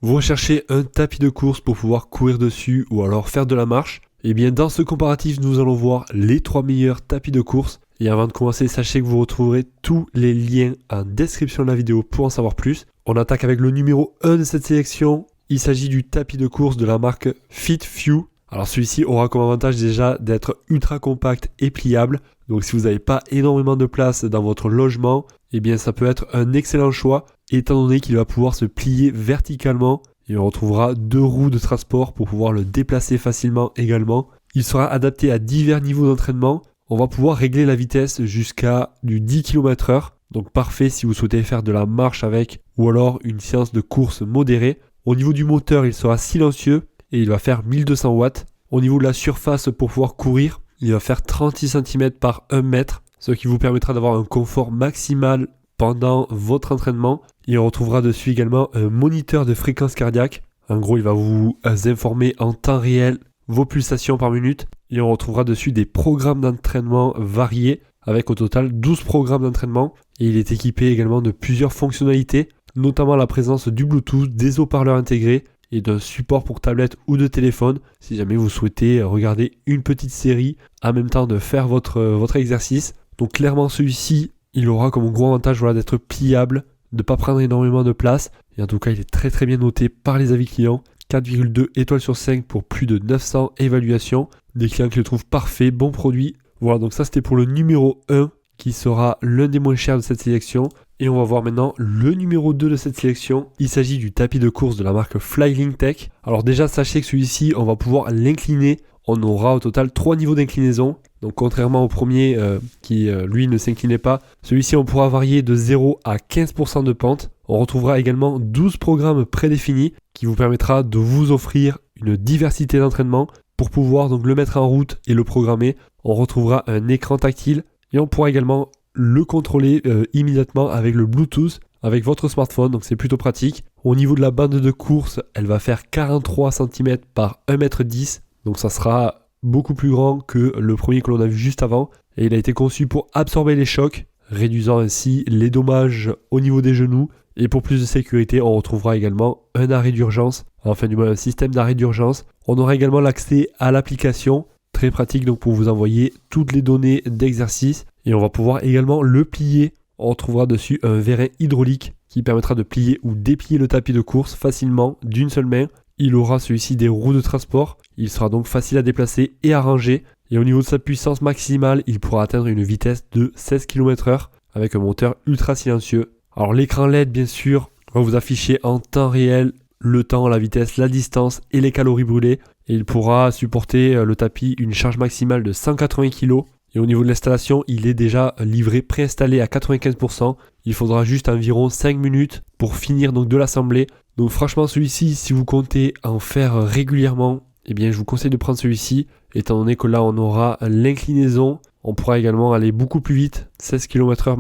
Vous recherchez un tapis de course pour pouvoir courir dessus ou alors faire de la marche? Eh bien dans ce comparatif, nous allons voir les 3 meilleurs tapis de course. Et avant de commencer, sachez que vous retrouverez tous les liens en description de la vidéo pour en savoir plus. On attaque avec le numéro 1 de cette sélection. Il s'agit du tapis de course de la marque FitFew. Alors celui-ci aura comme avantage déjà d'être ultra compact et pliable. Donc si vous n'avez pas énormément de place dans votre logement, eh bien ça peut être un excellent choix étant donné qu'il va pouvoir se plier verticalement et on retrouvera 2 roues de transport pour pouvoir le déplacer facilement également. Il sera adapté à divers niveaux d'entraînement. On va pouvoir régler la vitesse jusqu'à du 10 km/h. Donc parfait si vous souhaitez faire de la marche avec ou alors une séance de course modérée. Au niveau du moteur, il sera silencieux et il va faire 1200 watts. Au niveau de la surface pour pouvoir courir, il va faire 36 cm par 1 mètre, ce qui vous permettra d'avoir un confort maximal pendant votre entraînement. Il retrouvera dessus également un moniteur de fréquence cardiaque. En gros, il va vous informer en temps réel vos pulsations par minute. Et on retrouvera dessus des programmes d'entraînement variés avec au total 12 programmes d'entraînement. Et il est équipé également de plusieurs fonctionnalités, notamment la présence du Bluetooth, des haut-parleurs intégrés et d'un support pour tablette ou de téléphone si jamais vous souhaitez regarder une petite série en même temps de faire votre exercice. Donc clairement celui-ci, il aura comme gros avantage d'être pliable, de ne pas prendre énormément de place et en tout cas il est très bien noté par les avis clients. 4,2 étoiles sur 5 pour plus de 900 évaluations, des clients qui le trouvent parfait, bon produit. Voilà, donc ça c'était pour le numéro 1 qui sera l'un des moins chers de cette sélection. Et on va voir maintenant le numéro 2 de cette sélection. Il s'agit du tapis de course de la marque Flylink Tech. Alors déjà, sachez que celui-ci, on va pouvoir l'incliner. On aura au total 3 niveaux d'inclinaison. Donc contrairement au premier qui lui ne s'inclinait pas, celui-ci on pourra varier de 0 à 15% de pente. On retrouvera également 12 programmes prédéfinis qui vous permettra de vous offrir une diversité d'entraînement. Pour pouvoir donc le mettre en route et le programmer, on retrouvera un écran tactile et on pourra également le contrôler immédiatement avec le Bluetooth, avec votre smartphone, donc c'est plutôt pratique. Au niveau de la bande de course, elle va faire 43 cm par 1,10 m, donc ça sera beaucoup plus grand que le premier que l'on a vu juste avant. Et il a été conçu pour absorber les chocs, réduisant ainsi les dommages au niveau des genoux. Et pour plus de sécurité, on retrouvera également un arrêt d'urgence, enfin du moins un système d'arrêt d'urgence. On aura également l'accès à l'application, très pratique donc pour vous envoyer toutes les données d'exercice. Et on va pouvoir également le plier. On retrouvera dessus un vérin hydraulique qui permettra de plier ou déplier le tapis de course facilement d'une seule main. Il aura celui-ci des roues de transport. Il sera donc facile à déplacer et à ranger. Et au niveau de sa puissance maximale, il pourra atteindre une vitesse de 16 km/h avec un moteur ultra silencieux. Alors l'écran LED bien sûr va vous afficher en temps réel le temps, la vitesse, la distance et les calories brûlées. Et il pourra supporter le tapis une charge maximale de 180 kg. Et au niveau de l'installation, il est déjà livré préinstallé à 95%. Il faudra juste environ 5 minutes pour finir donc de l'assembler. Donc franchement celui-ci, si vous comptez en faire régulièrement, eh bien je vous conseille de prendre celui-ci. Étant donné que là on aura l'inclinaison, on pourra également aller beaucoup plus vite, 16 km/h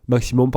maximum.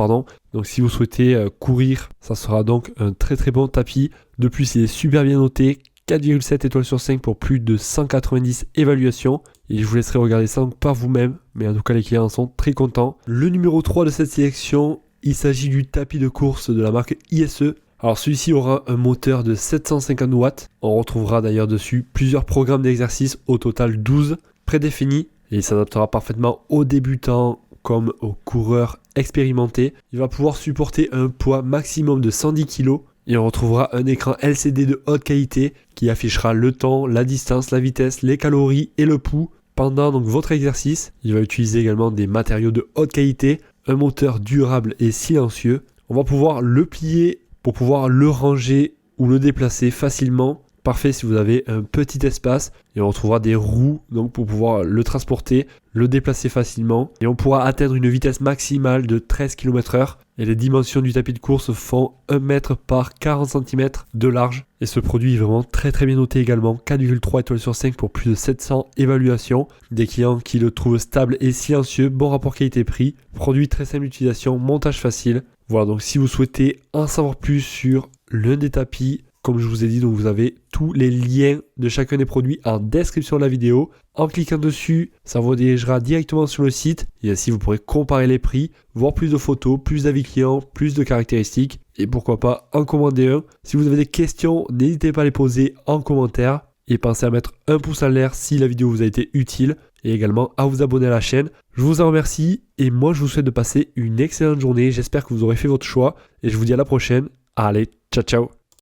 Donc si vous souhaitez courir, ça sera donc un très bon tapis. De plus il est super bien noté, 4,7 étoiles sur 5 pour plus de 190 évaluations. Et je vous laisserai regarder ça par vous-même. Mais en tout cas, les clients en sont très contents. Le numéro 3 de cette sélection, il s'agit du tapis de course de la marque ISE. Alors celui-ci aura un moteur de 750 watts. On retrouvera d'ailleurs dessus plusieurs programmes d'exercice, au total 12 prédéfinis. Et il s'adaptera parfaitement aux débutants comme aux coureurs expérimentés. Il va pouvoir supporter un poids maximum de 110 kg. Et on retrouvera un écran LCD de haute qualité qui affichera le temps, la distance, la vitesse, les calories et le pouls pendant donc votre exercice. Il va utiliser également des matériaux de haute qualité, un moteur durable et silencieux. On va pouvoir le plier pour pouvoir le ranger ou le déplacer facilement. Parfait si vous avez un petit espace. Et on retrouvera des roues donc pour pouvoir le transporter, le déplacer facilement. Et on pourra atteindre une vitesse maximale de 13 km/h. Et les dimensions du tapis de course font 1 mètre par 40 cm de large. Et ce produit est vraiment très bien noté également. 4,3 étoiles sur 5 pour plus de 700 évaluations. Des clients qui le trouvent stable et silencieux. Bon rapport qualité-prix. Produit très simple d'utilisation. Montage facile. Voilà, donc si vous souhaitez en savoir plus sur l'un des tapis, comme je vous ai dit, donc vous avez tous les liens de chacun des produits en description de la vidéo. En cliquant dessus, ça vous redirigera directement sur le site et ainsi vous pourrez comparer les prix, voir plus de photos, plus d'avis clients, plus de caractéristiques et pourquoi pas en commander un. Si vous avez des questions, n'hésitez pas à les poser en commentaire et pensez à mettre un pouce en l'air si la vidéo vous a été utile et également à vous abonner à la chaîne. Je vous en remercie et moi je vous souhaite de passer une excellente journée. J'espère que vous aurez fait votre choix et je vous dis à la prochaine. Allez, ciao ciao.